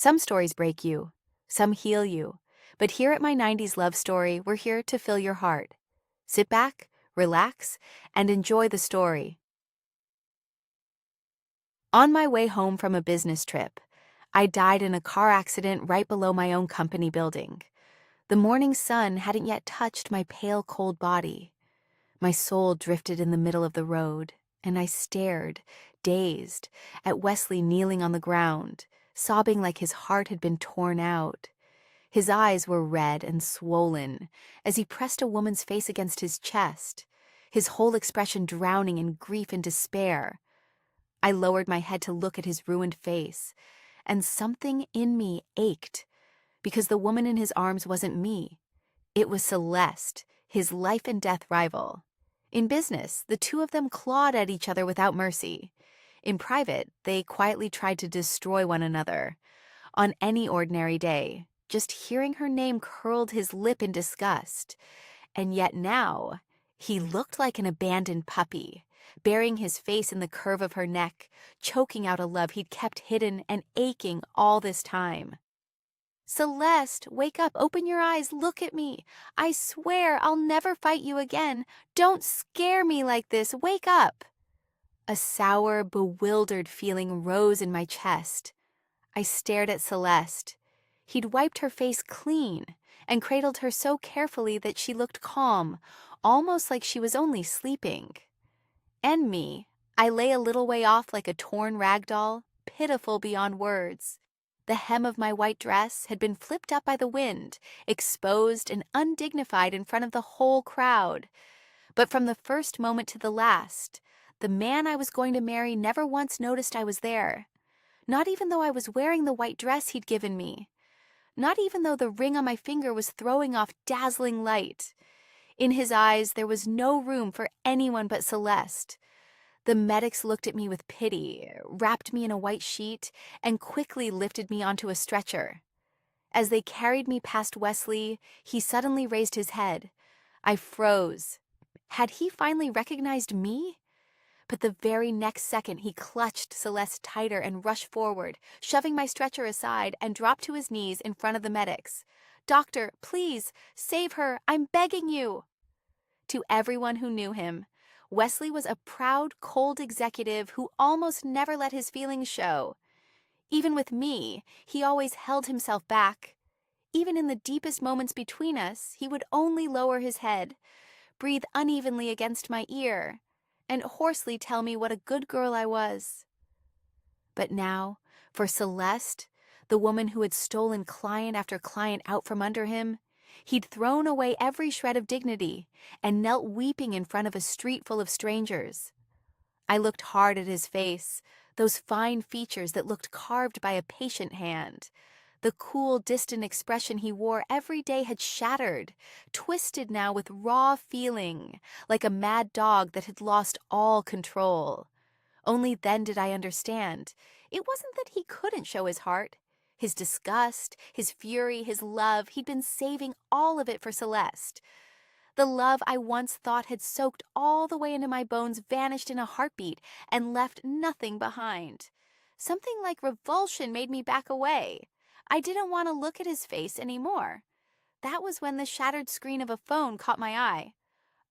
Some stories break you, some heal you, but here at My 90s Love Story, we're here to fill your heart. Sit back, relax, and enjoy the story. On my way home from a business trip, I died in a car accident right below my own company building. The morning sun hadn't yet touched my pale, cold body. My soul drifted in the middle of the road, and I stared, dazed, at Wesley kneeling on the ground, sobbing like his heart had been torn out. His eyes were red and swollen as he pressed a woman's face against his chest, his whole expression drowning in grief and despair. I lowered my head to look at his ruined face, and something in me ached, because the woman in his arms wasn't me. It was Celeste, his life and death rival. In business, the two of them clawed at each other without mercy. In private, they quietly tried to destroy one another. On any ordinary day, just hearing her name curled his lip in disgust. And yet now, he looked like an abandoned puppy, burying his face in the curve of her neck, choking out a love he'd kept hidden and aching all this time. Celeste, wake up, open your eyes, look at me. I swear I'll never fight you again. Don't scare me like this, wake up. A sour, bewildered feeling rose in my chest. I stared at Celeste. He'd wiped her face clean and cradled her so carefully that she looked calm, almost like she was only sleeping. And me, I lay a little way off like a torn rag doll, pitiful beyond words. The hem of my white dress had been flipped up by the wind, exposed and undignified in front of the whole crowd. But from the first moment to the last, the man I was going to marry never once noticed I was there. Not even though I was wearing the white dress he'd given me. Not even though the ring on my finger was throwing off dazzling light. In his eyes, there was no room for anyone but Celeste. The medics looked at me with pity, wrapped me in a white sheet, and quickly lifted me onto a stretcher. As they carried me past Wesley, he suddenly raised his head. I froze. Had he finally recognized me? But the very next second, he clutched Celeste tighter and rushed forward, shoving my stretcher aside, and dropped to his knees in front of the medics. "Doctor, please, save her, I'm begging you." To everyone who knew him, Wesley was a proud, cold executive who almost never let his feelings show. Even with me, he always held himself back. Even in the deepest moments between us, he would only lower his head, breathe unevenly against my ear, and hoarsely tell me what a good girl I was. But now, for Celeste, the woman who had stolen client after client out from under him, he'd thrown away every shred of dignity and knelt weeping in front of a street full of strangers. I looked hard at his face, those fine features that looked carved by a patient hand. The cool, distant expression he wore every day had shattered, twisted now with raw feeling, like a mad dog that had lost all control. Only then did I understand. It wasn't that he couldn't show his heart. His disgust, his fury, his love, he'd been saving all of it for Celeste. The love I once thought had soaked all the way into my bones vanished in a heartbeat and left nothing behind. Something like revulsion made me back away. I didn't want to look at his face anymore. That was when the shattered screen of a phone caught my eye.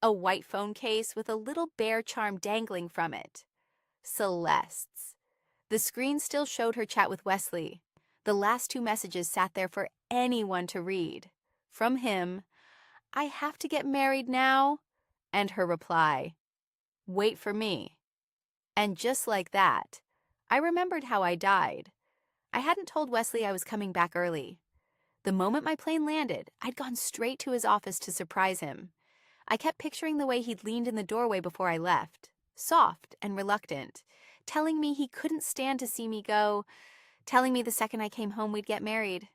A white phone case with a little bear charm dangling from it. Celeste's. The screen still showed her chat with Wesley. The last two messages sat there for anyone to read. From him, "I have to get married now," and her reply, "Wait for me." And just like that, I remembered how I died. I hadn't told Wesley I was coming back early. The moment my plane landed, I'd gone straight to his office to surprise him. I kept picturing the way he'd leaned in the doorway before I left, soft and reluctant, telling me he couldn't stand to see me go, telling me the second I came home we'd get married.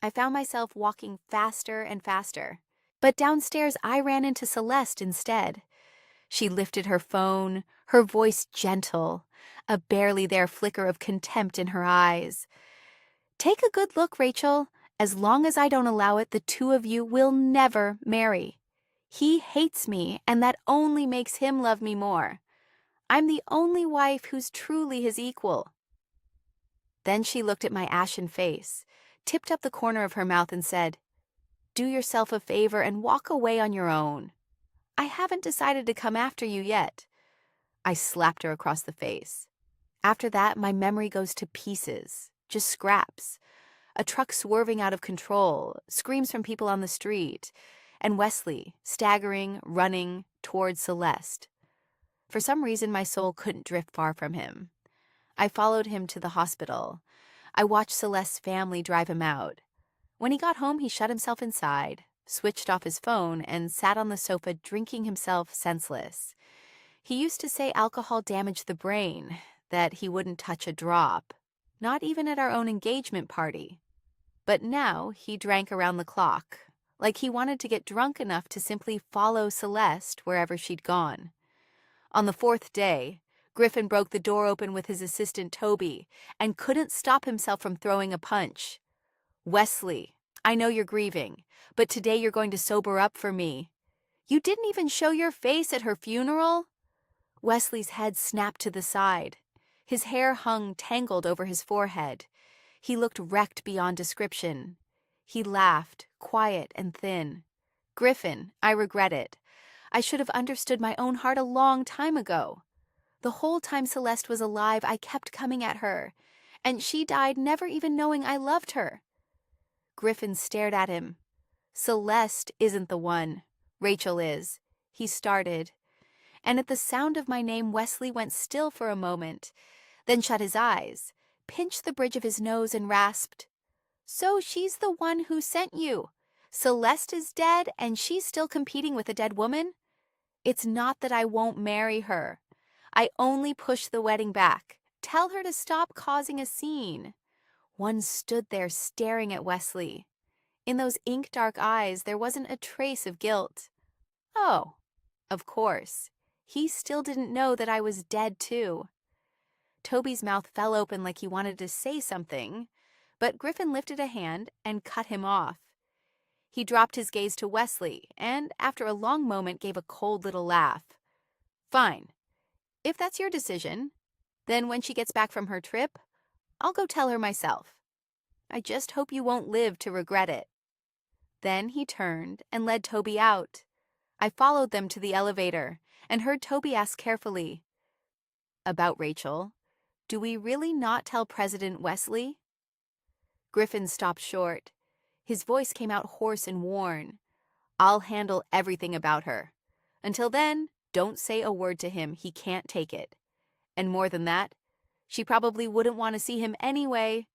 I found myself walking faster and faster. But downstairs I ran into Celeste instead. She lifted her phone, her voice gentle, a barely there flicker of contempt in her eyes. "Take a good look, Rachel. As long as I don't allow it, the two of you will never marry. He hates me, and that only makes him love me more. I'm the only wife who's truly his equal." Then she looked at my ashen face, tipped up the corner of her mouth and said, "Do yourself a favor and walk away on your own. I haven't decided to come after you yet." I slapped her across the face. After that, my memory goes to pieces, just scraps. A truck swerving out of control, screams from people on the street, and Wesley staggering, running towards Celeste. For some reason, my soul couldn't drift far from him. I followed him to the hospital. I watched Celeste's family drive him out. When he got home, he shut himself inside, switched off his phone, and sat on the sofa drinking himself senseless. He used to say alcohol damaged the brain, that he wouldn't touch a drop, not even at our own engagement party. But now he drank around the clock, like he wanted to get drunk enough to simply follow Celeste wherever she'd gone. On the fourth day, Griffin broke the door open with his assistant Toby and couldn't stop himself from throwing a punch. "Wesley, I know you're grieving, but today you're going to sober up for me. You didn't even show your face at her funeral?" Wesley's head snapped to the side. His hair hung tangled over his forehead. He looked wrecked beyond description. He laughed, quiet and thin. "Griffin, I regret it. I should have understood my own heart a long time ago. The whole time Celeste was alive, I kept coming at her, and she died never even knowing I loved her." Griffin stared at him. "Celeste isn't the one. Rachel is," he started. And at the sound of my name, Wesley went still for a moment, then shut his eyes, pinched the bridge of his nose, and rasped, "So she's the one who sent you. Celeste is dead, and she's still competing with a dead woman? It's not that I won't marry her. I only push the wedding back. Tell her to stop causing a scene." One stood there staring at Wesley. In those ink-dark eyes, there wasn't a trace of guilt. Oh, of course. He still didn't know that I was dead too. Toby's mouth fell open like he wanted to say something, but Griffin lifted a hand and cut him off. He dropped his gaze to Wesley and, after a long moment, gave a cold little laugh. "Fine. If that's your decision, then when she gets back from her trip, I'll go tell her myself. I just hope you won't live to regret it." Then he turned and led Toby out. I followed them to the elevator and heard Toby ask carefully, "About Rachel, do we really not tell President Wesley?" Griffin stopped short. His voice came out hoarse and worn. "I'll handle everything about her. Until then, don't say a word to him. He can't take it. And more than that, she probably wouldn't want to see him anyway."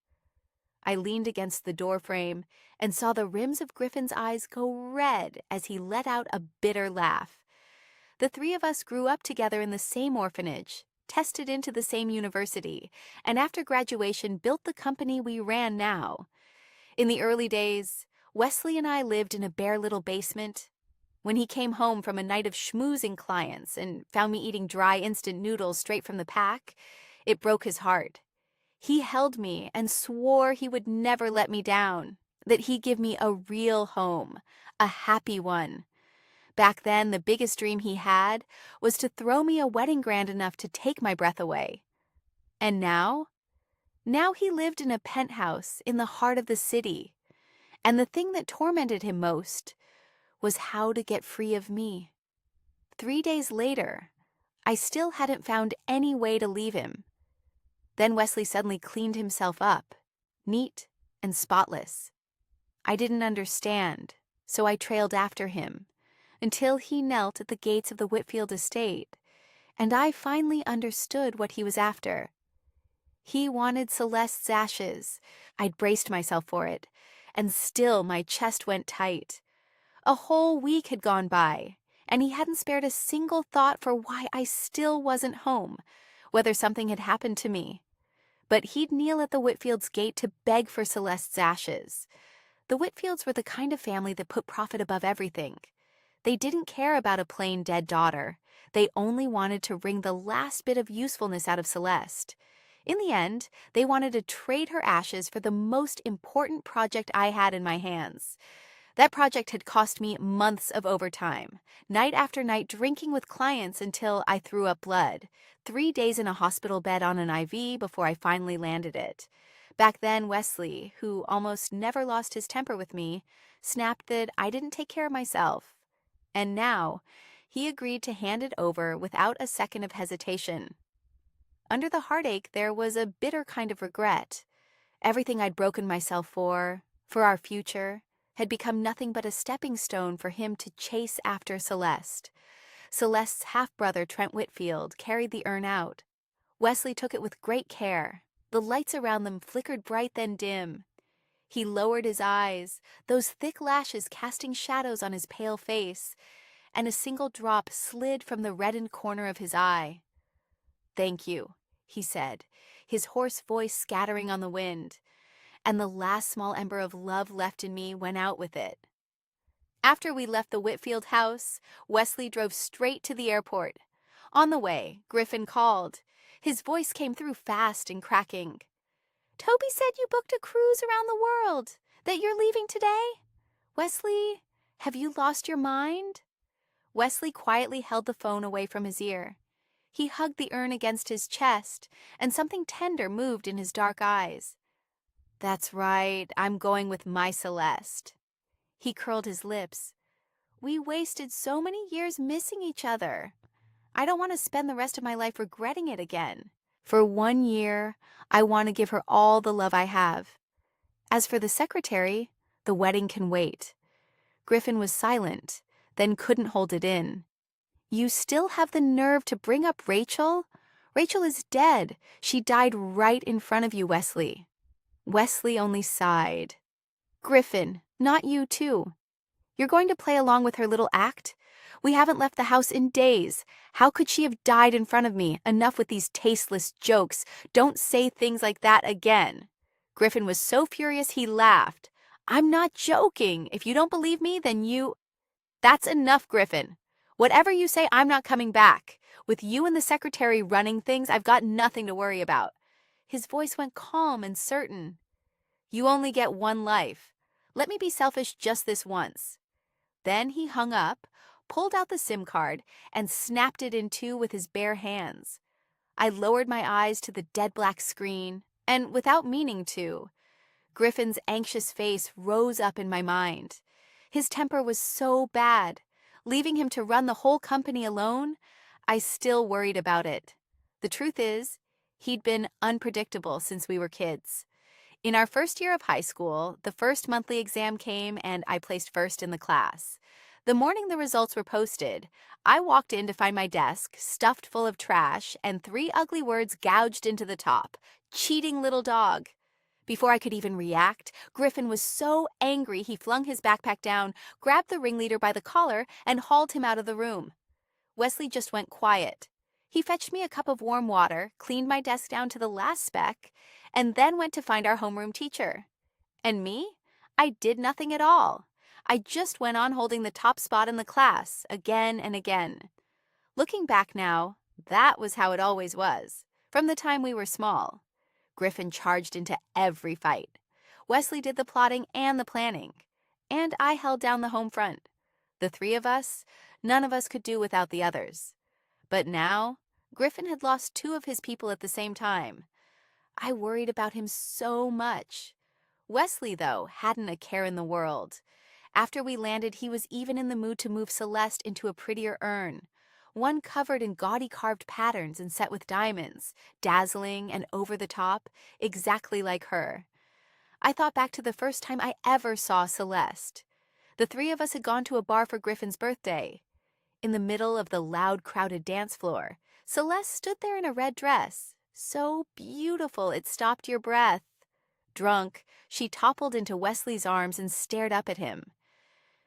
I leaned against the doorframe and saw the rims of Griffin's eyes go red as he let out a bitter laugh. The three of us grew up together in the same orphanage, tested into the same university, and after graduation built the company we ran now. In the early days, Wesley and I lived in a bare little basement. When he came home from a night of schmoozing clients and found me eating dry instant noodles straight from the pack, it broke his heart. He held me and swore he would never let me down, that he'd give me a real home, a happy one. Back then, the biggest dream he had was to throw me a wedding grand enough to take my breath away. And now? Now he lived in a penthouse in the heart of the city. And the thing that tormented him most was how to get free of me. 3 days later, I still hadn't found any way to leave him. Then Wesley suddenly cleaned himself up, neat and spotless. I didn't understand, so I trailed after him, until he knelt at the gates of the Whitfield estate, and I finally understood what he was after. He wanted Celeste's ashes. I'd braced myself for it, and still my chest went tight. A whole week had gone by, and he hadn't spared a single thought for why I still wasn't home, whether something had happened to me. But he'd kneel at the Whitfields' gate to beg for Celeste's ashes. The Whitfields were the kind of family that put profit above everything. They didn't care about a plain dead daughter. They only wanted to wring the last bit of usefulness out of Celeste. In the end, they wanted to trade her ashes for the most important project I had in my hands. That project had cost me months of overtime, night after night drinking with clients until I threw up blood, 3 days in a hospital bed on an IV before I finally landed it. Back then, Wesley, who almost never lost his temper with me, snapped that I didn't take care of myself. And now, he agreed to hand it over without a second of hesitation. Under the heartache, there was a bitter kind of regret. Everything I'd broken myself for our future, had become nothing but a stepping stone for him to chase after Celeste. Celeste's half-brother, Trent Whitfield, carried the urn out. Wesley took it with great care. The lights around them flickered bright then dim. He lowered his eyes, those thick lashes casting shadows on his pale face, and a single drop slid from the reddened corner of his eye. "Thank you," he said, his hoarse voice scattering on the wind, and the last small ember of love left in me went out with it. After we left the Whitfield house, Wesley drove straight to the airport. On the way, Griffin called. His voice came through fast and cracking. "Toby said you booked a cruise around the world, that you're leaving today? Wesley, have you lost your mind?" Wesley quietly held the phone away from his ear. He hugged the urn against his chest, and something tender moved in his dark eyes. "That's right, I'm going with my Celeste." He curled his lips. "We wasted so many years missing each other. I don't want to spend the rest of my life regretting it again. For 1 year, I want to give her all the love I have. As for the secretary, the wedding can wait." Griffin was silent, then couldn't hold it in. "You still have the nerve to bring up Rachel? Rachel is dead. She died right in front of you, Wesley." Wesley only sighed. "Griffin, not you too. You're going to play along with her little act? We haven't left the house in days. How could she have died in front of me? Enough with these tasteless jokes. Don't say things like that again." Griffin was so furious he laughed. "I'm not joking. If you don't believe me, then you—" "That's enough, Griffin. Whatever you say, I'm not coming back. With you and the secretary running things, I've got nothing to worry about." His voice went calm and certain. "You only get one life. Let me be selfish just this once." Then he hung up, pulled out the SIM card, and snapped it in two with his bare hands. I lowered my eyes to the dead black screen, and without meaning to, Griffin's anxious face rose up in my mind. His temper was so bad. Leaving him to run the whole company alone, I still worried about it. The truth is, he'd been unpredictable since we were kids. In our first year of high school, the first monthly exam came and I placed first in the class. The morning the results were posted, I walked in to find my desk stuffed full of trash and 3 ugly words gouged into the top: "Cheating little dog." Before I could even react, Griffin was so angry he flung his backpack down, grabbed the ringleader by the collar, and hauled him out of the room. Wesley just went quiet. He fetched me a cup of warm water, cleaned my desk down to the last speck, and then went to find our homeroom teacher. And me? I did nothing at all. I just went on holding the top spot in the class, again and again. Looking back now, that was how it always was, from the time we were small. Griffin charged into every fight. Wesley did the plotting and the planning, and I held down the home front. The 3 of us, none of us could do without the others. But now, Griffin had lost 2 of his people at the same time. I worried about him so much. Wesley, though, hadn't a care in the world. After we landed, he was even in the mood to move Celeste into a prettier urn, one covered in gaudy carved patterns and set with diamonds, dazzling and over the top, exactly like her. I thought back to the first time I ever saw Celeste. The 3 of us had gone to a bar for Griffin's birthday. In the middle of the loud, crowded dance floor, Celeste stood there in a red dress, so beautiful it stopped your breath. Drunk, she toppled into Wesley's arms and stared up at him.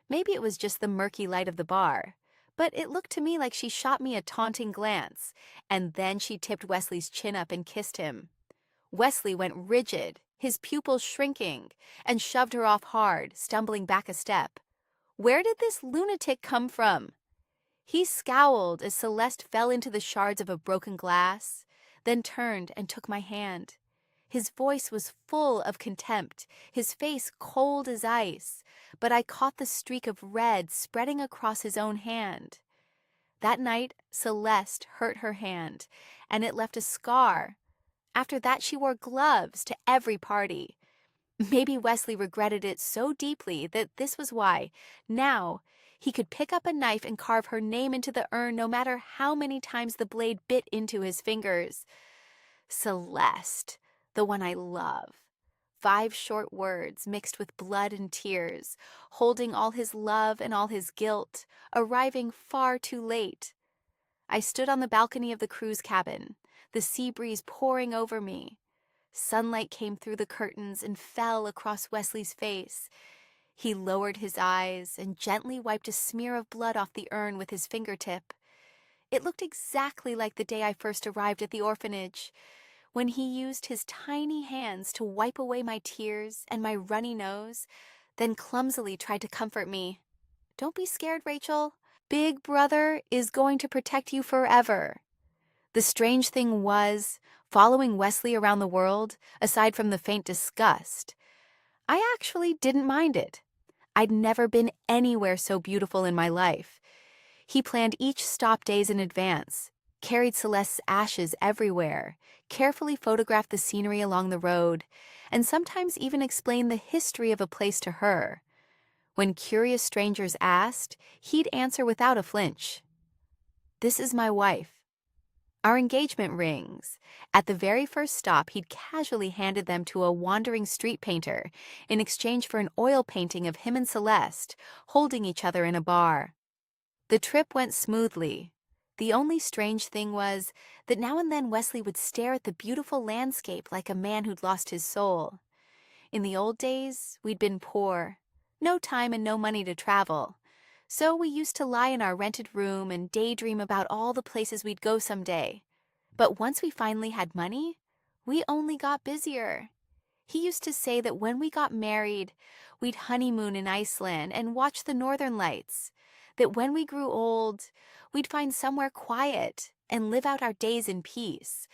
Maybe it was just the murky light of the bar, but it looked to me like she shot me a taunting glance, and then she tipped Wesley's chin up and kissed him. Wesley went rigid, his pupils shrinking, and shoved her off hard, stumbling back a step. Where did this lunatic come from? He scowled as Celeste fell into the shards of a broken glass, then turned and took my hand. His voice was full of contempt, his face cold as ice, but I caught the streak of red spreading across his own hand. That night, Celeste hurt her hand, and it left a scar, After that, she wore gloves to every party. Maybe Wesley regretted it so deeply that this was why, now, he could pick up a knife and carve her name into the urn no matter how many times the blade bit into his fingers. Celeste, the one I love. 5 short words mixed with blood and tears, holding all his love and all his guilt, arriving far too late. I stood on the balcony of the cruise cabin, the sea breeze pouring over me. Sunlight came through the curtains and fell across Wesley's face. He lowered his eyes and gently wiped a smear of blood off the urn with his fingertip. It looked exactly like the day I first arrived at the orphanage, when he used his tiny hands to wipe away my tears and my runny nose, then clumsily tried to comfort me. "Don't be scared, Rachel. Big Brother is going to protect you forever." The strange thing was, following Wesley around the world, aside from the faint disgust, I actually didn't mind it. I'd never been anywhere so beautiful in my life. He planned each stop days in advance, carried Celeste's ashes everywhere, carefully photographed the scenery along the road, and sometimes even explained the history of a place to her. When curious strangers asked, he'd answer without a flinch. "This is my wife." Our engagement rings. At the very first stop, he'd casually handed them to a wandering street painter in exchange for an oil painting of him and Celeste holding each other in a bar. The trip went smoothly. The only strange thing was that now and then Wesley would stare at the beautiful landscape like a man who'd lost his soul. In the old days, we'd been poor, no time and no money to travel. So we used to lie in our rented room and daydream about all the places we'd go someday. But once we finally had money, we only got busier. He used to say that when we got married, we'd honeymoon in Iceland and watch the northern lights. That when we grew old, we'd find somewhere quiet and live out our days in peace.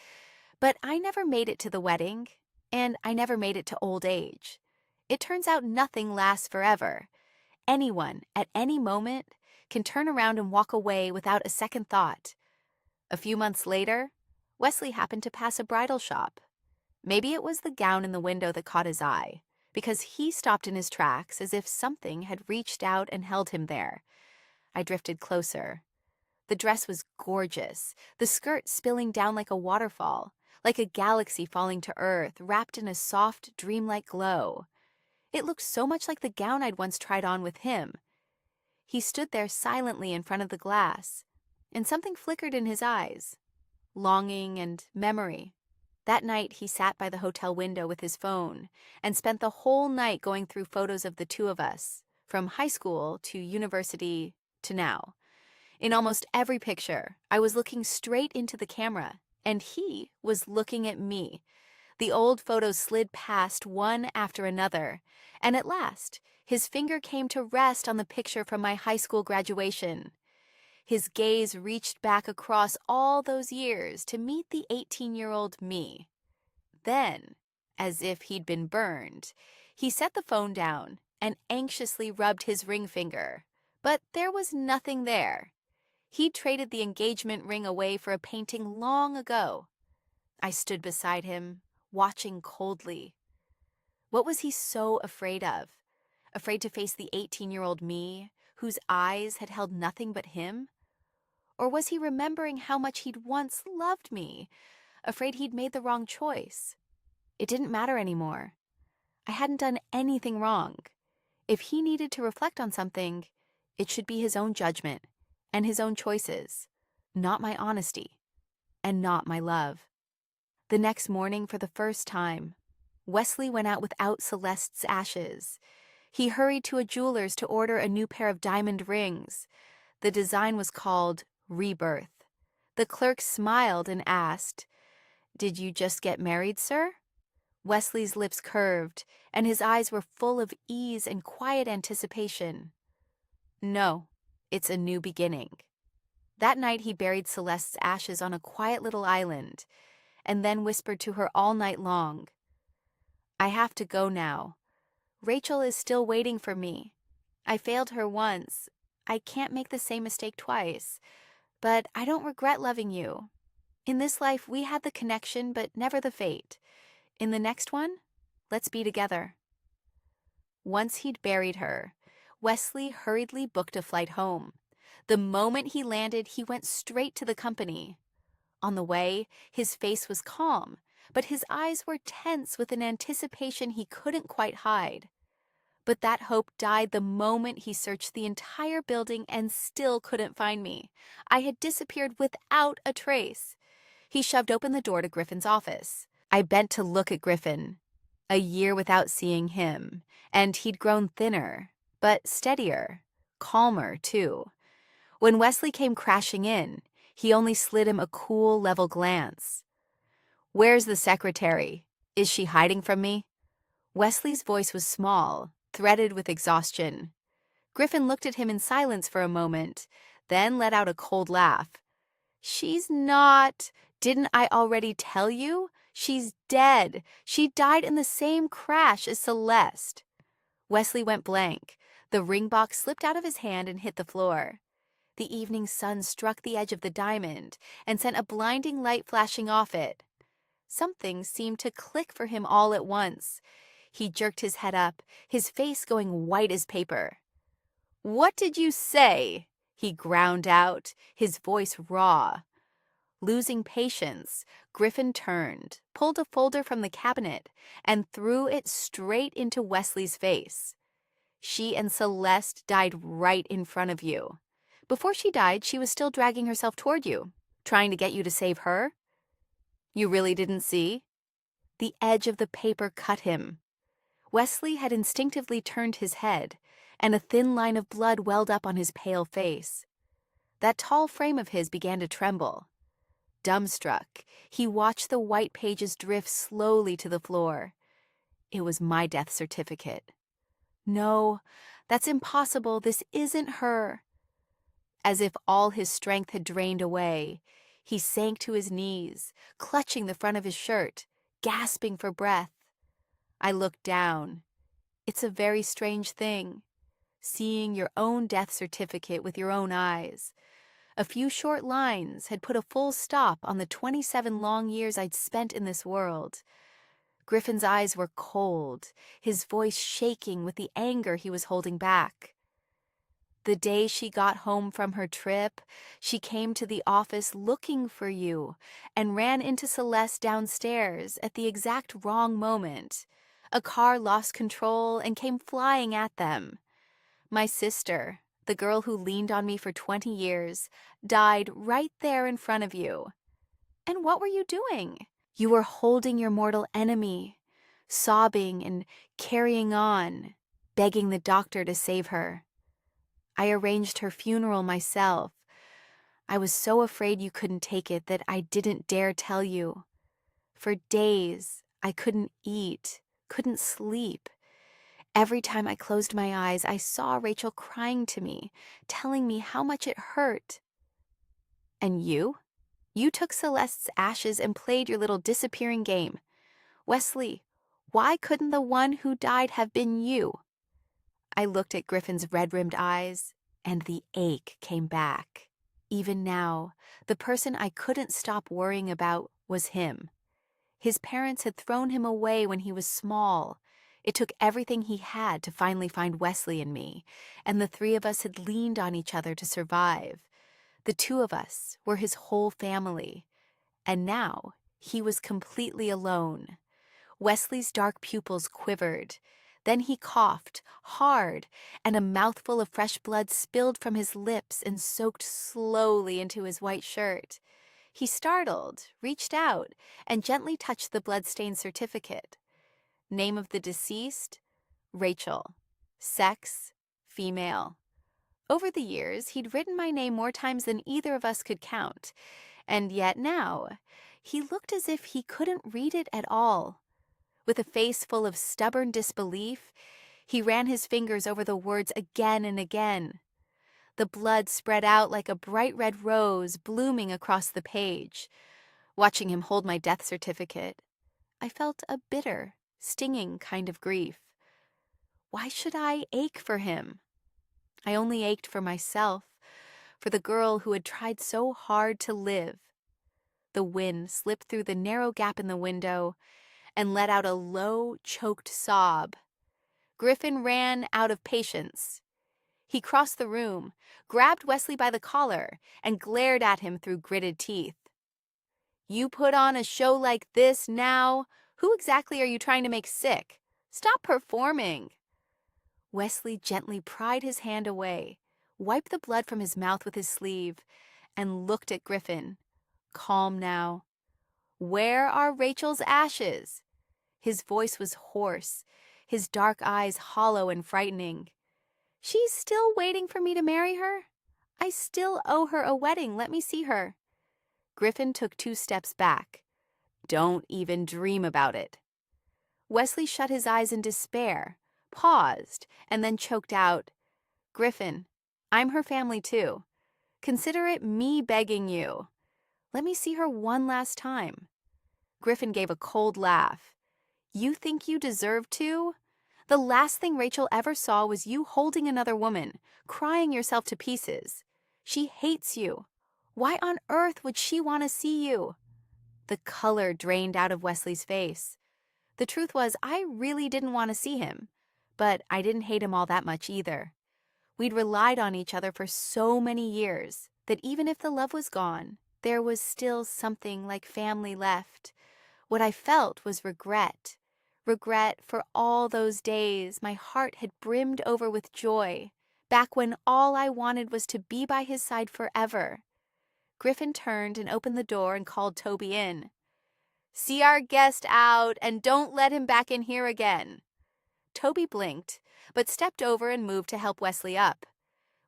But I never made it to the wedding, and I never made it to old age. It turns out nothing lasts forever. Anyone, at any moment, can turn around and walk away without a second thought. A few months later, Wesley happened to pass a bridal shop. Maybe it was the gown in the window that caught his eye, because he stopped in his tracks as if something had reached out and held him there. I drifted closer. The dress was gorgeous, the skirt spilling down like a waterfall, like a galaxy falling to earth, wrapped in a soft, dreamlike glow. It looked so much like the gown I'd once tried on with him. He stood there silently in front of the glass, and something flickered in his eyes. Longing and memory. That night, he sat by the hotel window with his phone and spent the whole night going through photos of the two of us, from high school to university to now. In almost every picture, I was looking straight into the camera, and he was looking at me. The old photos slid past one after another, and at last, his finger came to rest on the picture from my high school graduation. His gaze reached back across all those years to meet the 18-year-old me. Then, as if he'd been burned, he set the phone down and anxiously rubbed his ring finger. But there was nothing there. He'd traded the engagement ring away for a painting long ago. I stood beside him, watching coldly. What was he so afraid of? Afraid to face the 18-year-old me, whose eyes had held nothing but him? Or was he remembering how much he'd once loved me, afraid he'd made the wrong choice? It didn't matter anymore. I hadn't done anything wrong. If he needed to reflect on something, it should be his own judgment and his own choices, not my honesty, and not my love. The next morning, for the first time, Wesley went out without Celeste's ashes. He hurried to a jeweler's to order a new pair of diamond rings. The design was called Rebirth. The clerk smiled and asked, "Did you just get married, sir?" Wesley's lips curved, and his eyes were full of ease and quiet anticipation. "No, it's a new beginning." That night he buried Celeste's ashes on a quiet little island, and then whispered to her all night long, "I have to go now. Rachel is still waiting for me. I failed her once. I can't make the same mistake twice. But I don't regret loving you. In this life, we had the connection, but never the fate. In the next one, let's be together. Once he'd buried her, Wesley hurriedly booked a flight home. The moment he landed, he went straight to the company. On the way, his face was calm, but his eyes were tense with an anticipation he couldn't quite hide. But that hope died the moment he searched the entire building and still couldn't find me. I had disappeared without a trace. He shoved open the door to Griffin's office. I bent to look at Griffin. A year without seeing him, and he'd grown thinner, but steadier, calmer, too. When Wesley came crashing in, he only slid him a cool, level glance. "Where's the secretary? Is she hiding from me?" Wesley's voice was small, threaded with exhaustion. Griffin looked at him in silence for a moment, then let out a cold laugh. "She's not. Didn't I already tell you? She's dead. She died in the same crash as Celeste." Wesley went blank. The ring box slipped out of his hand and hit the floor. The evening sun struck the edge of the diamond and sent a blinding light flashing off it. Something seemed to click for him all at once. He jerked his head up, his face going white as paper. "What did you say?" he ground out, his voice raw. Losing patience, Griffin turned, pulled a folder from the cabinet, and threw it straight into Wesley's face. "She and Celeste died right in front of you. Before she died, she was still dragging herself toward you, trying to get you to save her. You really didn't see?" The edge of the paper cut him. Wesley had instinctively turned his head, and a thin line of blood welled up on his pale face. That tall frame of his began to tremble. Dumbstruck, he watched the white pages drift slowly to the floor. It was my death certificate. "No, that's impossible. This isn't her." As if all his strength had drained away, he sank to his knees, clutching the front of his shirt, gasping for breath. I looked down. It's a very strange thing, seeing your own death certificate with your own eyes. A few short lines had put a full stop on the 27 long years I'd spent in this world. Griffin's eyes were cold, his voice shaking with the anger he was holding back. "The day she got home from her trip, she came to the office looking for you and ran into Celeste downstairs at the exact wrong moment. A car lost control and came flying at them. My sister, the girl who leaned on me for 20 years, died right there in front of you. And what were you doing? You were holding your mortal enemy, sobbing and carrying on, begging the doctor to save her. I arranged her funeral myself. I was so afraid you couldn't take it that I didn't dare tell you. For days, I couldn't eat, couldn't sleep. Every time I closed my eyes, I saw Rachel crying to me, telling me how much it hurt. And you? You took Celeste's ashes and played your little disappearing game. Wesley, why couldn't the one who died have been you?" I looked at Griffin's red-rimmed eyes, and the ache came back. Even now, the person I couldn't stop worrying about was him. His parents had thrown him away when he was small. It took everything he had to finally find Wesley and me, and the three of us had leaned on each other to survive. The two of us were his whole family, and now he was completely alone. Wesley's dark pupils quivered. Then he coughed, hard, and a mouthful of fresh blood spilled from his lips and soaked slowly into his white shirt. He startled, reached out, and gently touched the blood-stained certificate. Name of the deceased? Rachel. Sex? Female. Over the years, he'd written my name more times than either of us could count, and yet now, he looked as if he couldn't read it at all. With a face full of stubborn disbelief, he ran his fingers over the words again and again. The blood spread out like a bright red rose blooming across the page. Watching him hold my death certificate, I felt a bitter, stinging kind of grief. Why should I ache for him? I only ached for myself, for the girl who had tried so hard to live. The wind slipped through the narrow gap in the window and let out a low, choked sob. Griffin ran out of patience. He crossed the room, grabbed Wesley by the collar, and glared at him through gritted teeth. "You put on a show like this now? Who exactly are you trying to make sick? Stop performing." Wesley gently pried his hand away, wiped the blood from his mouth with his sleeve, and looked at Griffin, calm now. "Where are Rachel's ashes?" His voice was hoarse, his dark eyes hollow and frightening. "She's still waiting for me to marry her? I still owe her a wedding. Let me see her." Griffin took 2 steps back. "Don't even dream about it." Wesley shut his eyes in despair, paused, and then choked out, "Griffin, I'm her family too. Consider it me begging you. Let me see her one last time." Griffin gave a cold laugh. "You think you deserve to? The last thing Rachel ever saw was you holding another woman, crying yourself to pieces. She hates you. Why on earth would she want to see you?" The color drained out of Wesley's face. The truth was, I really didn't want to see him, but I didn't hate him all that much either. We'd relied on each other for so many years that even if the love was gone, there was still something like family left. What I felt was regret. Regret for all those days my heart had brimmed over with joy, back when all I wanted was to be by his side forever. Griffin turned and opened the door and called Toby in. "See our guest out and don't let him back in here again." Toby blinked, but stepped over and moved to help Wesley up.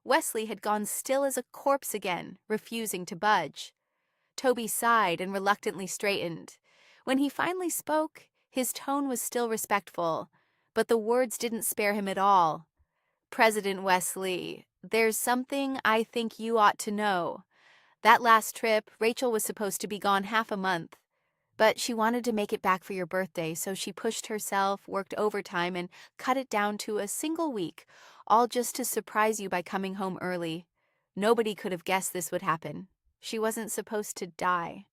Wesley had gone still as a corpse again, refusing to budge. Toby sighed and reluctantly straightened. When he finally spoke, his tone was still respectful, but the words didn't spare him at all. "President Wesley, there's something I think you ought to know. That last trip, Rachel was supposed to be gone half a month. But she wanted to make it back for your birthday, so she pushed herself, worked overtime, and cut it down to a single week, all just to surprise you by coming home early. Nobody could have guessed this would happen. She wasn't supposed to die."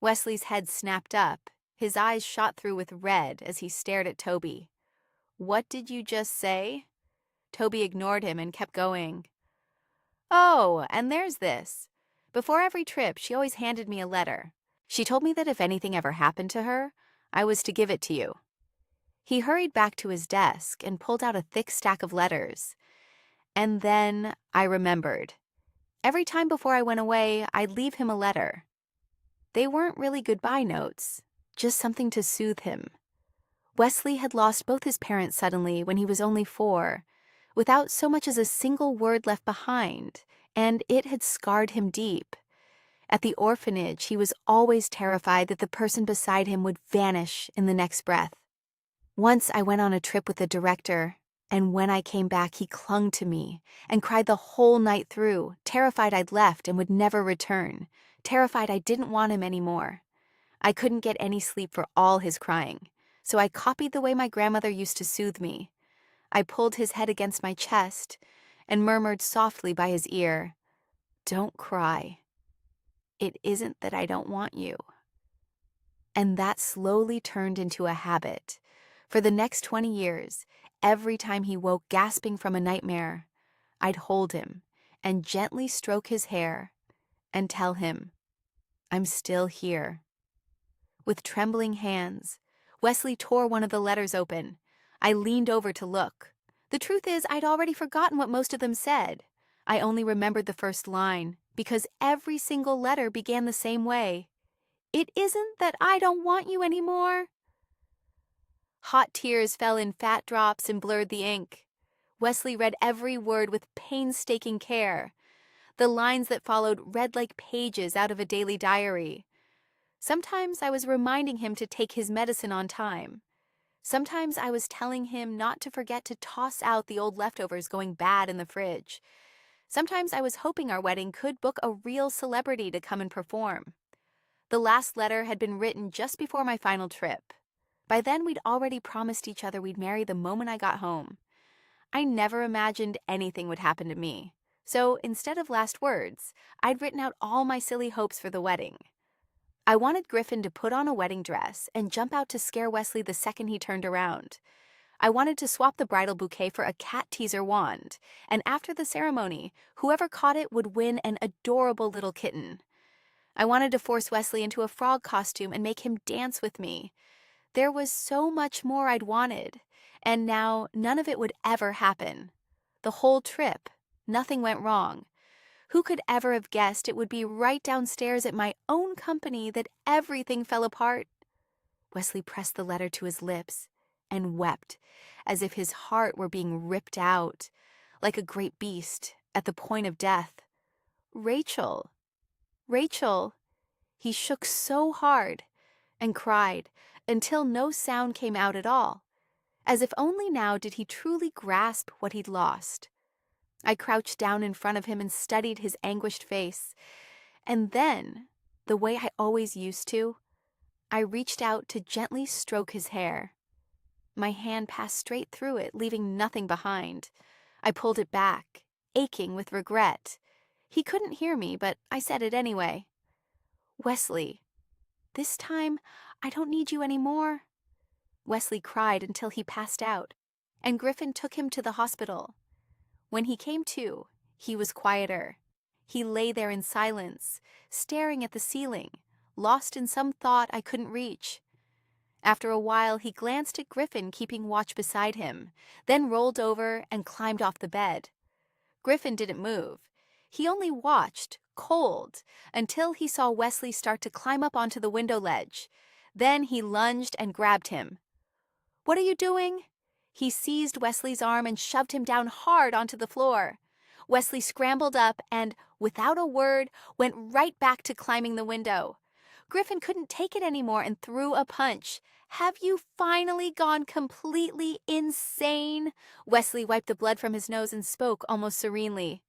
Wesley's head snapped up. His eyes shot through with red as he stared at Toby. "What did you just say?" Toby ignored him and kept going. "Oh, and there's this. Before every trip, she always handed me a letter. She told me that if anything ever happened to her, I was to give it to you." He hurried back to his desk and pulled out a thick stack of letters. "And then I remembered. Every time before I went away, I'd leave him a letter. They weren't really goodbye notes, just something to soothe him." Wesley had lost both his parents suddenly when he was only 4, without so much as a single word left behind, and it had scarred him deep. At the orphanage, he was always terrified that the person beside him would vanish in the next breath. Once I went on a trip with the director, and when I came back, he clung to me and cried the whole night through, terrified I'd left and would never return, terrified I didn't want him anymore. I couldn't get any sleep for all his crying, so I copied the way my grandmother used to soothe me. I pulled his head against my chest and murmured softly by his ear, "Don't cry. It isn't that I don't want you." And that slowly turned into a habit. For the next 20 years, every time he woke gasping from a nightmare, I'd hold him and gently stroke his hair and tell him, "I'm still here." With trembling hands, Wesley tore one of the letters open. I leaned over to look. The truth is, I'd already forgotten what most of them said. I only remembered the first line, because every single letter began the same way. "It isn't that I don't want you anymore." Hot tears fell in fat drops and blurred the ink. Wesley read every word with painstaking care. The lines that followed read like pages out of a daily diary. Sometimes I was reminding him to take his medicine on time. Sometimes I was telling him not to forget to toss out the old leftovers going bad in the fridge. Sometimes I was hoping our wedding could book a real celebrity to come and perform. The last letter had been written just before my final trip. By then, we'd already promised each other we'd marry the moment I got home. I never imagined anything would happen to me. So instead of last words, I'd written out all my silly hopes for the wedding. I wanted Griffin to put on a wedding dress and jump out to scare Wesley the second he turned around. I wanted to swap the bridal bouquet for a cat teaser wand, and after the ceremony, whoever caught it would win an adorable little kitten. I wanted to force Wesley into a frog costume and make him dance with me. There was so much more I'd wanted, and now none of it would ever happen. The whole trip, nothing went wrong. Who could ever have guessed it would be right downstairs at my own company that everything fell apart? Wesley pressed the letter to his lips and wept as if his heart were being ripped out, like a great beast at the point of death. Rachel, Rachel. He shook so hard and cried until no sound came out at all, as if only now did he truly grasp what he'd lost. I crouched down in front of him and studied his anguished face, and then, the way I always used to, I reached out to gently stroke his hair. My hand passed straight through it, leaving nothing behind. I pulled it back, aching with regret. He couldn't hear me, but I said it anyway. "Wesley, this time I don't need you anymore." Wesley cried until he passed out, and Griffin took him to the hospital. When he came to, he was quieter. He lay there in silence, staring at the ceiling, lost in some thought I couldn't reach. After a while, he glanced at Griffin keeping watch beside him, then rolled over and climbed off the bed. Griffin didn't move. He only watched, cold, until he saw Wesley start to climb up onto the window ledge. Then he lunged and grabbed him. "What are you doing?" He seized Wesley's arm and shoved him down hard onto the floor. Wesley scrambled up and, without a word, went right back to climbing the window. Griffin couldn't take it anymore and threw a punch. "Have you finally gone completely insane?" Wesley wiped the blood from his nose and spoke almost serenely.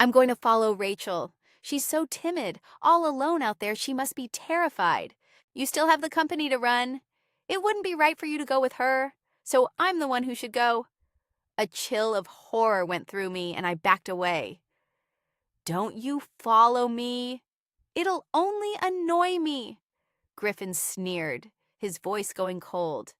"I'm going to follow Rachel. She's so timid, all alone out there, she must be terrified. You still have the company to run. It wouldn't be right for you to go with her, so I'm the one who should go." A chill of horror went through me, and I backed away. "Don't you follow me. It'll only annoy me," Griffin sneered, his voice going cold.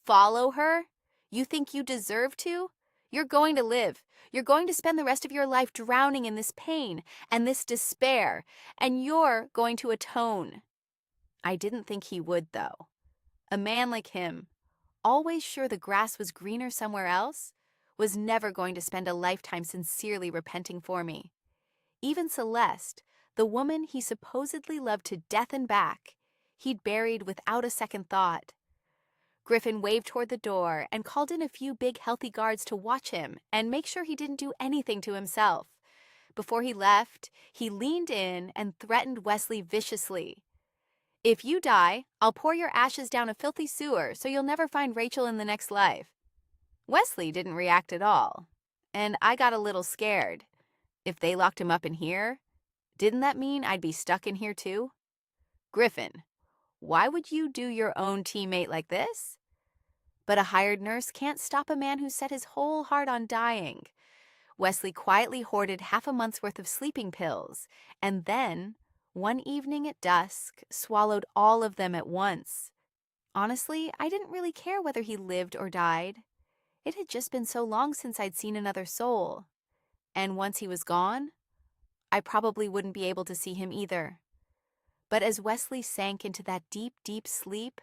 "Follow her? You think you deserve to? You're going to live. You're going to spend the rest of your life drowning in this pain and this despair, and you're going to atone." I didn't think he would, though. A man like him, always sure the grass was greener somewhere else, was never going to spend a lifetime sincerely repenting for me. Even Celeste, the woman he supposedly loved to death and back, he'd buried without a second thought. Griffin waved toward the door and called in a few big healthy guards to watch him and make sure he didn't do anything to himself. Before he left, he leaned in and threatened Wesley viciously. "If you die, I'll pour your ashes down a filthy sewer so you'll never find Rachel in the next life." Wesley didn't react at all, and I got a little scared. If they locked him up in here, didn't that mean I'd be stuck in here too? "Griffin, why would you do your own teammate like this?" But a hired nurse can't stop a man who set his whole heart on dying. Wesley quietly hoarded half a month's worth of sleeping pills, and then, one evening at dusk, swallowed all of them at once. Honestly, I didn't really care whether he lived or died. It had just been so long since I'd seen another soul. And once he was gone, I probably wouldn't be able to see him either. But as Wesley sank into that deep, deep sleep,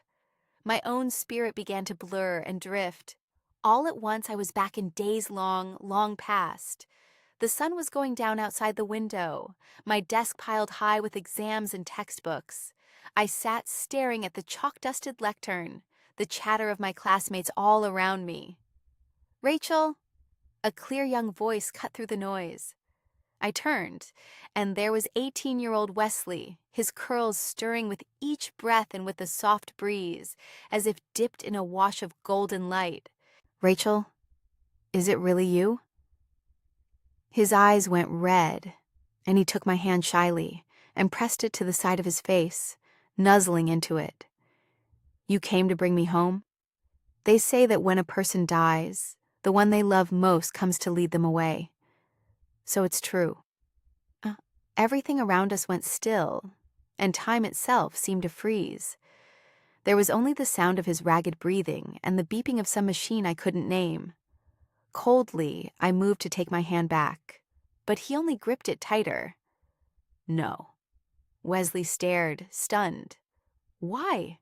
my own spirit began to blur and drift. All at once, I was back in days long, long past. The sun was going down outside the window, my desk piled high with exams and textbooks. I sat staring at the chalk-dusted lectern, the chatter of my classmates all around me. "Rachel," a clear young voice cut through the noise. I turned, and there was 18-year-old Wesley, his curls stirring with each breath and with the soft breeze, as if dipped in a wash of golden light. "Rachel, is it really you?" His eyes went red, and he took my hand shyly and pressed it to the side of his face, nuzzling into it. "You came to bring me home?" They say that when a person dies, the one they love most comes to lead them away. So it's true. Everything around us went still, and time itself seemed to freeze. There was only the sound of his ragged breathing and the beeping of some machine I couldn't name. Coldly, I moved to take my hand back, but he only gripped it tighter. No. Wesley stared, stunned. Why?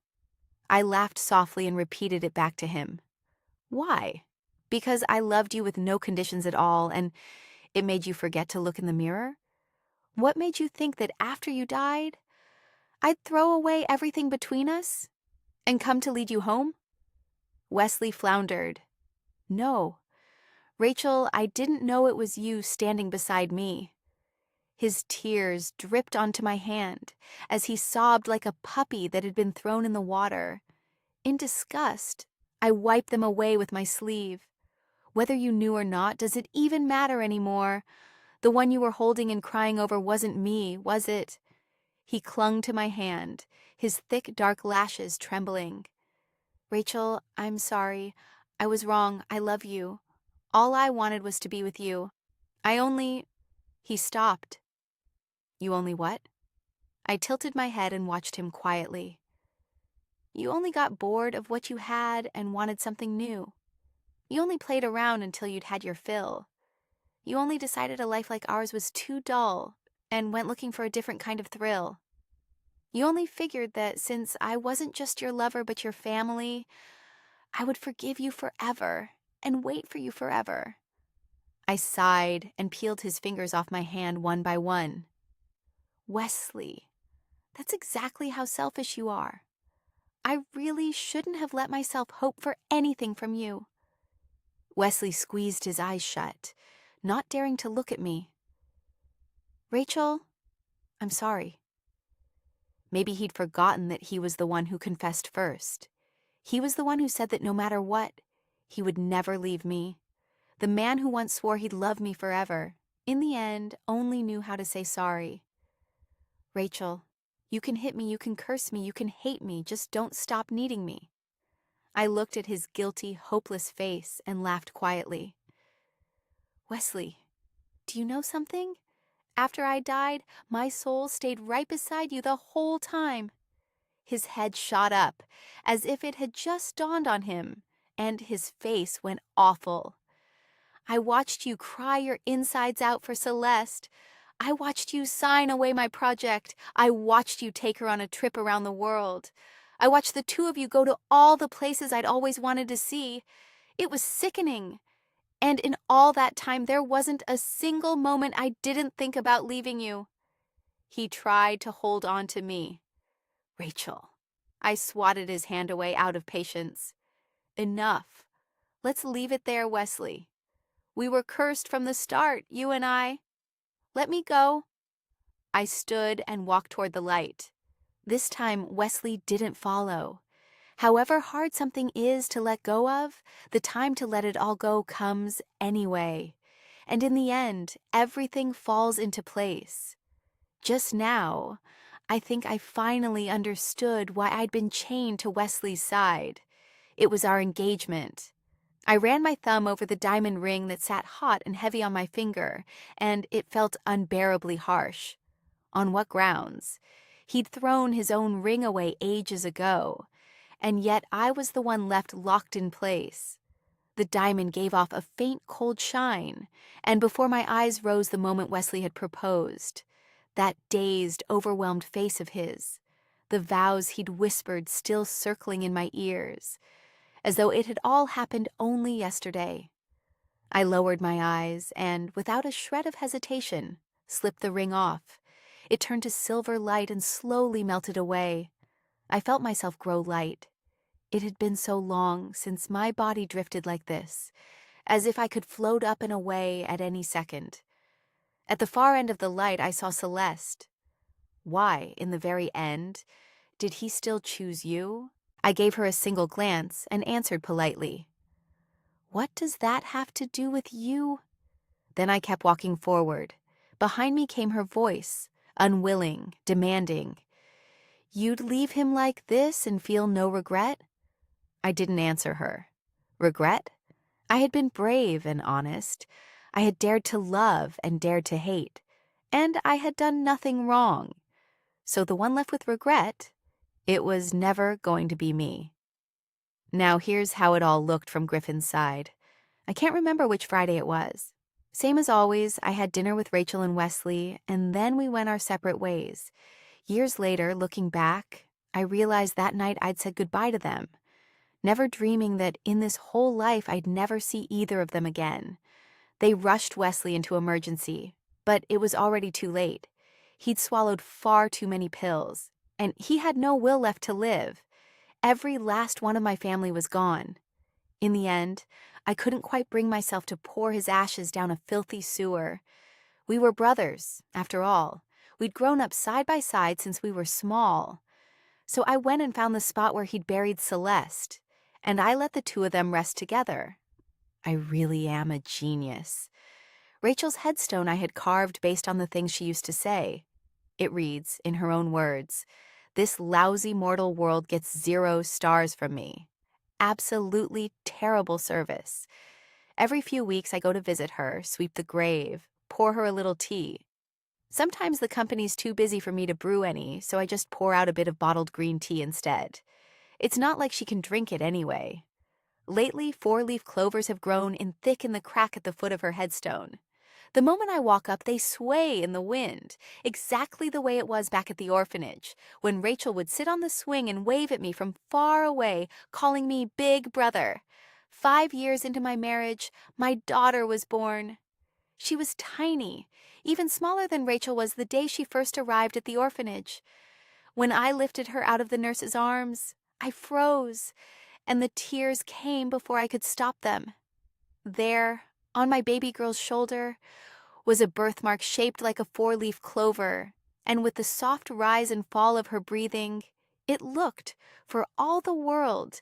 I laughed softly and repeated it back to him. Why? Because I loved you with no conditions at all, and it made you forget to look in the mirror? What made you think that after you died, I'd throw away everything between us and come to lead you home? Wesley floundered. No. Rachel, I didn't know it was you standing beside me. His tears dripped onto my hand as he sobbed like a puppy that had been thrown in the water. In disgust, I wiped them away with my sleeve. Whether you knew or not, does it even matter anymore? The one you were holding and crying over wasn't me, was it? He clung to my hand, his thick, dark lashes trembling. Rachel, I'm sorry. I was wrong. I love you. All I wanted was to be with you. He stopped. You only what? I tilted my head and watched him quietly. You only got bored of what you had and wanted something new. You only played around until you'd had your fill. You only decided a life like ours was too dull and went looking for a different kind of thrill. You only figured that since I wasn't just your lover but your family, I would forgive you forever and wait for you forever. I sighed and peeled his fingers off my hand one by one. Wesley, that's exactly how selfish you are. I really shouldn't have let myself hope for anything from you. Wesley squeezed his eyes shut, not daring to look at me. Rachel, I'm sorry. Maybe he'd forgotten that he was the one who confessed first. He was the one who said that no matter what, he would never leave me. The man who once swore he'd love me forever, in the end, only knew how to say sorry. Rachel, you can hit me, you can curse me, you can hate me, just don't stop needing me. I looked at his guilty, hopeless face and laughed quietly. Wesley, do you know something? After I died, my soul stayed right beside you the whole time. His head shot up, as if it had just dawned on him, and his face went awful. I watched you cry your insides out for Celeste. I watched you sign away my project. I watched you take her on a trip around the world. I watched the two of you go to all the places I'd always wanted to see. It was sickening. And in all that time, there wasn't a single moment I didn't think about leaving you. He tried to hold on to me. Rachel. I swatted his hand away out of patience. Enough. Let's leave it there, Wesley. We were cursed from the start, you and I. Let me go. I stood and walked toward the light. This time, Wesley didn't follow. However hard something is to let go of, the time to let it all go comes anyway. And in the end, everything falls into place. Just now, I think I finally understood why I'd been chained to Wesley's side. It was our engagement. I ran my thumb over the diamond ring that sat hot and heavy on my finger, and it felt unbearably harsh. On what grounds? He'd thrown his own ring away ages ago, and yet I was the one left locked in place. The diamond gave off a faint cold shine, and before my eyes rose the moment Wesley had proposed. That dazed, overwhelmed face of his, the vows he'd whispered still circling in my ears, as though it had all happened only yesterday. I lowered my eyes and, without a shred of hesitation, slipped the ring off. It turned to silver light and slowly melted away. I felt myself grow light. It had been so long since my body drifted like this, as if I could float up and away at any second. At the far end of the light, I saw Celeste. Why, in the very end, did he still choose you? I gave her a single glance and answered politely. What does that have to do with you? Then I kept walking forward. Behind me came her voice, unwilling, demanding. You'd leave him like this and feel no regret? I didn't answer her. Regret? I had been brave and honest. I had dared to love and dared to hate. And I had done nothing wrong. So the one left with regret, it was never going to be me. Now here's how it all looked from Griffin's side. I can't remember which Friday it was. Same as always, I had dinner with Rachel and Wesley, and then we went our separate ways. Years later, looking back, I realized that night I'd said goodbye to them, never dreaming that in this whole life I'd never see either of them again. They rushed Wesley into emergency, but it was already too late. He'd swallowed far too many pills, and he had no will left to live. Every last one of my family was gone. In the end, I couldn't quite bring myself to pour his ashes down a filthy sewer. We were brothers, after all. We'd grown up side by side since we were small. So I went and found the spot where he'd buried Celeste, and I let the two of them rest together. I really am a genius. Rachel's headstone I had carved based on the things she used to say. It reads, in her own words, "This lousy mortal world gets 0 stars from me. Absolutely terrible service. Every few weeks I go to visit her, sweep the grave, pour her a little tea. Sometimes the company's too busy for me to brew any, so I just pour out a bit of bottled green tea instead. It's not like she can drink it anyway. Lately, 4-leaf clovers have grown thick in the crack at the foot of her headstone. The moment I walk up, they sway in the wind, exactly the way it was back at the orphanage, when Rachel would sit on the swing and wave at me from far away, calling me Big Brother. 5 years into my marriage, my daughter was born. She was tiny, even smaller than Rachel was the day she first arrived at the orphanage. When I lifted her out of the nurse's arms, I froze, and the tears came before I could stop them. There, on my baby girl's shoulder, was a birthmark shaped like a 4-leaf clover, and with the soft rise and fall of her breathing, it looked, for all the world,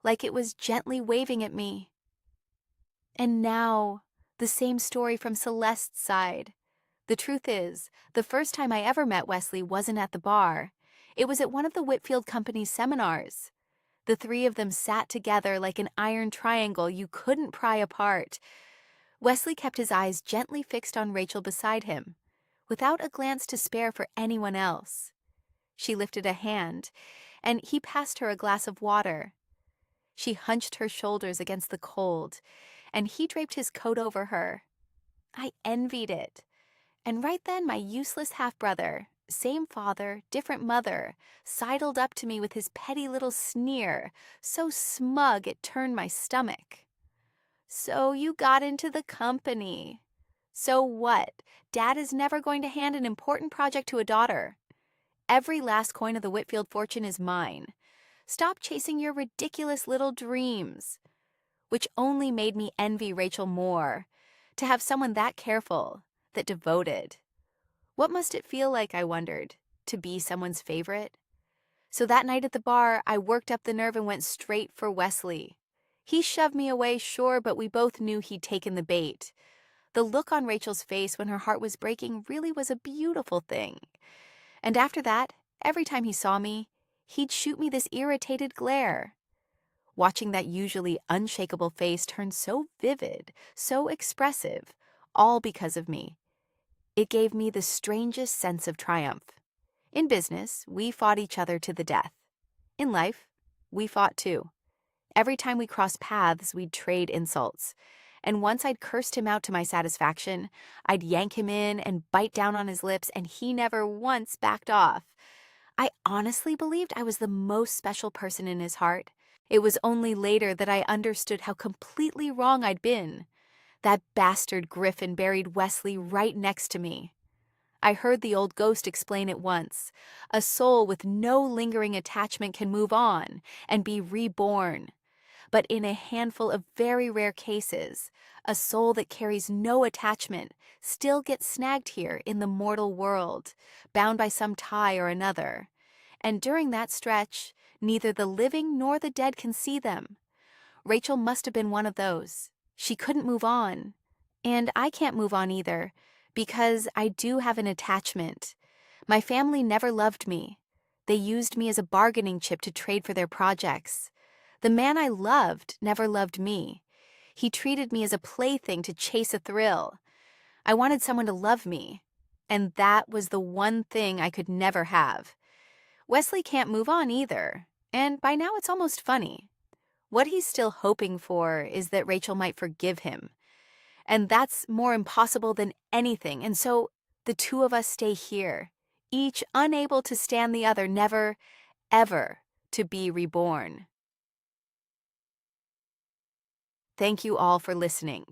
like it was gently waving at me. And now, the same story from Celeste's side. The truth is, the first time I ever met Wesley wasn't at the bar. It was at one of the Whitfield Company's seminars. The three of them sat together like an iron triangle you couldn't pry apart. Wesley kept his eyes gently fixed on Rachel beside him, without a glance to spare for anyone else. She lifted a hand, and he passed her a glass of water. She hunched her shoulders against the cold, and he draped his coat over her. I envied it. And right then my useless half-brother, same father, different mother, sidled up to me with his petty little sneer, so smug it turned my stomach. "So you got into the company. So what? Dad is never going to hand an important project to a daughter. Every last coin of the Whitfield fortune is mine. Stop chasing your ridiculous little dreams." Which only made me envy Rachel more. To have someone that careful, that devoted. What must it feel like, I wondered, to be someone's favorite? So that night at the bar, I worked up the nerve and went straight for Wesley. He shoved me away, sure, but we both knew he'd taken the bait. The look on Rachel's face when her heart was breaking really was a beautiful thing. And after that, every time he saw me, he'd shoot me this irritated glare. Watching that usually unshakable face turn so vivid, so expressive, all because of me. It gave me the strangest sense of triumph. In business, we fought each other to the death. In life, we fought too. Every time we crossed paths, we'd trade insults. And once I'd cursed him out to my satisfaction, I'd yank him in and bite down on his lips, and he never once backed off. I honestly believed I was the most special person in his heart. It was only later that I understood how completely wrong I'd been. That bastard Griffin buried Wesley right next to me. I heard the old ghost explain it once. A soul with no lingering attachment can move on and be reborn. But in a handful of very rare cases, a soul that carries no attachment still gets snagged here in the mortal world, bound by some tie or another. And during that stretch, neither the living nor the dead can see them. Rachel must have been one of those. She couldn't move on. And I can't move on either, because I do have an attachment. My family never loved me. They used me as a bargaining chip to trade for their projects. The man I loved never loved me. He treated me as a plaything to chase a thrill. I wanted someone to love me. And that was the one thing I could never have. Wesley can't move on either, and by now it's almost funny. What he's still hoping for is that Rachel might forgive him. And that's more impossible than anything, and so the two of us stay here, each unable to stand the other, never, ever to be reborn. Thank you all for listening.